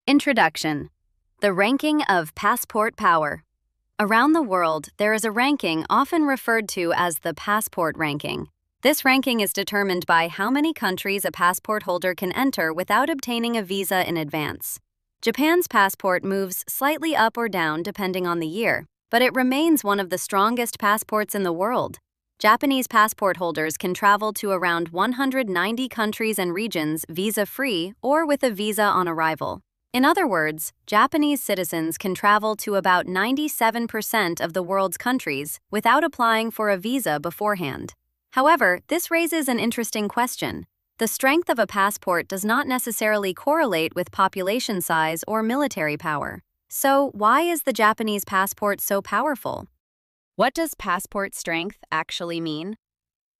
Introduction. The ranking of passport power. Around the world, there is a ranking often referred to as the passport ranking. This ranking is determined by how many countries a passport holder can enter without obtaining a visa in advance. Japan's passport moves slightly up or down depending on the year, but it remains one of the strongest passports in the world. Japanese passport holders can travel to around 190 countries and regions visa-free or with a visa on arrival. In other words, Japanese citizens can travel to about 97% of the world's countries without applying for a visa beforehand. However, this raises an interesting question. The strength of a passport does not necessarily correlate with population size or military power. So, why is the Japanese passport so powerful? What does passport strength actually mean?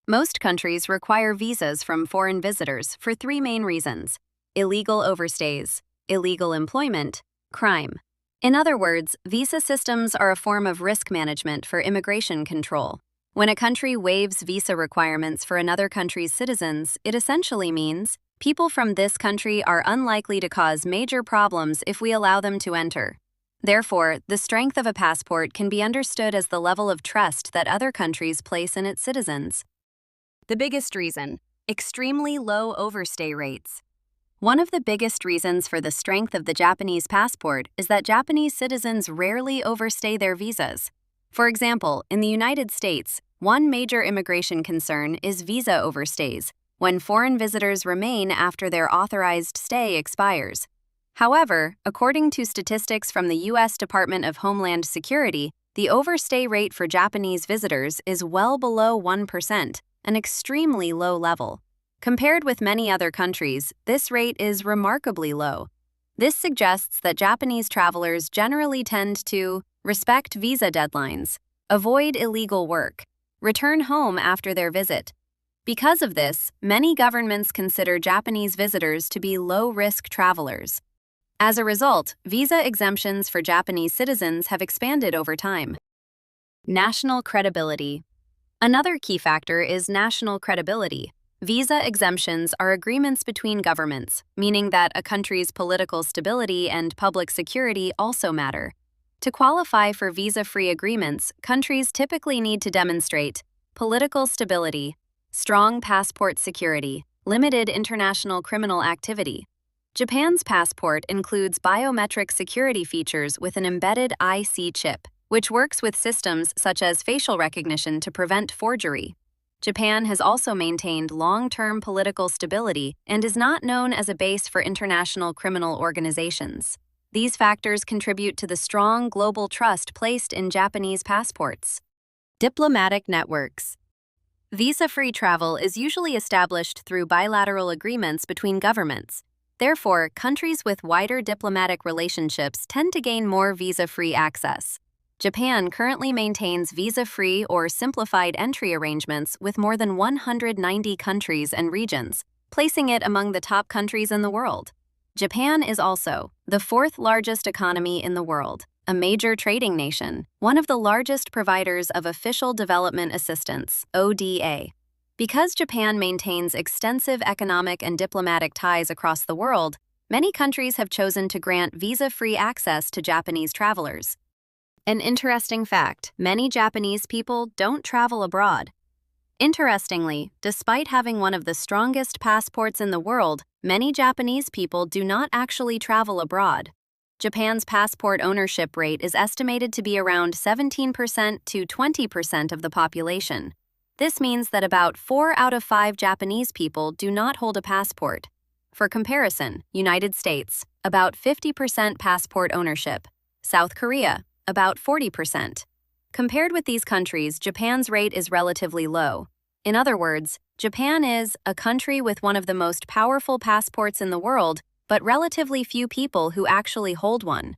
Most countries require visas from foreign visitors for three main reasons: illegal overstays, illegal employment, crime. In other words, visa systems are a form of risk management for immigration control. When a country waives visa requirements for another country's citizens, it essentially means people from this country are unlikely to cause major problems if we allow them to enter. Therefore, the strength of a passport can be understood as the level of trust that other countries place in its citizens. The biggest reason: extremely low overstay rates. One of the biggest reasons for the strength of the Japanese passport is that Japanese citizens rarely overstay their visas. For example, in the United States, one major immigration concern is visa overstays, when foreign visitors remain after their authorized stay expires. However, according to statistics from the U.S. Department of Homeland Security, the overstay rate for Japanese visitors is well below 1%, an extremely low level. Compared with many other countries, this rate is remarkably low. This suggests that Japanese travelers generally tend to respect visa deadlines, avoid illegal work, return home after their visit. Because of this, many governments consider Japanese visitors to be low-risk travelers. As a result, visa exemptions for Japanese citizens have expanded over time. National credibility. Another key factor is national credibility. Visa exemptions are agreements between governments, meaning that a country's political stability and public security also matter. To qualify for visa-free agreements, countries typically need to demonstrate political stability, strong passport security, limited international criminal activity. Japan's passport includes biometric security features with an embedded IC chip, which works with systems such as facial recognition to prevent forgery. Japan has also maintained long-term political stability and is not known as a base for international criminal organizations. These factors contribute to the strong global trust placed in Japanese passports. Diplomatic networks. Visa-free travel is usually established through bilateral agreements between governments. Therefore, countries with wider diplomatic relationships tend to gain more visa-free access. Japan currently maintains visa-free or simplified entry arrangements with more than 190 countries and regions, placing it among the top countries in the world. Japan is also the fourth largest economy in the world, a major trading nation, one of the largest providers of official development assistance, ODA. Because Japan maintains extensive economic and diplomatic ties across the world, many countries have chosen to grant visa-free access to Japanese travelers. An interesting fact: many Japanese people don't travel abroad. Interestingly, despite having one of the strongest passports in the world, many Japanese people do not actually travel abroad. Japan's passport ownership rate is estimated to be around 17% to 20% of the population. This means that about 4 out of 5 Japanese people do not hold a passport. For comparison, United States, about 50% passport ownership. South Korea, about 40%. Compared with these countries, Japan's rate is relatively low. In other words, Japan is a country with one of the most powerful passports in the world, but relatively few people who actually hold one.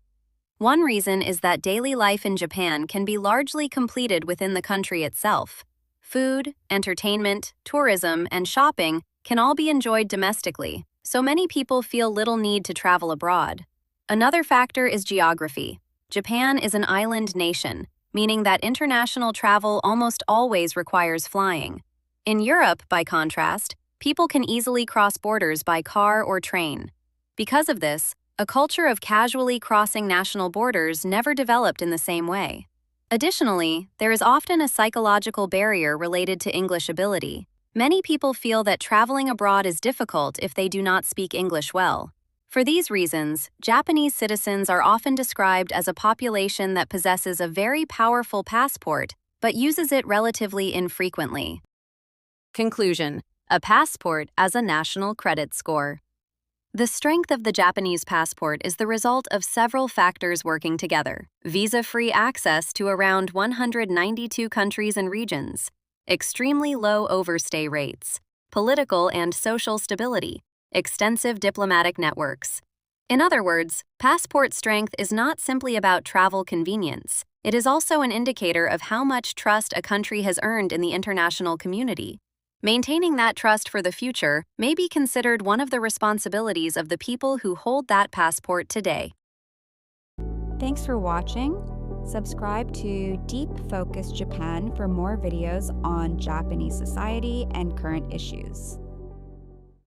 One reason is that daily life in Japan can be largely completed within the country itself. Food, entertainment, tourism, and shopping can all be enjoyed domestically, so many people feel little need to travel abroad. Another factor is geography. Japan is an island nation, meaning that international travel almost always requires flying. In Europe, by contrast, people can easily cross borders by car or train. Because of this, A culture of casually crossing national borders never developed in the same way. Additionally, there is often a psychological barrier related to English ability. Many people feel that traveling abroad is difficult if they do not speak English well. For these reasons, Japanese citizens are often described as a population that possesses a very powerful passport but uses it relatively infrequently. Conclusion: a passport as a national credit score. The strength of the Japanese passport is the result of several factors working together: visa-free access to around 192 countries and regions, extremely low overstay rates, political and social stability, extensive diplomatic networks. In other words, passport strength is not simply about travel convenience. It is also an indicator of how much trust a country has earned in the international community. Maintaining that trust for the future may be considered one of the responsibilities of the people who hold that passport today. Thanks for watching. Subscribe to Deep Focus Japan for more videos on Japanese society and current issues.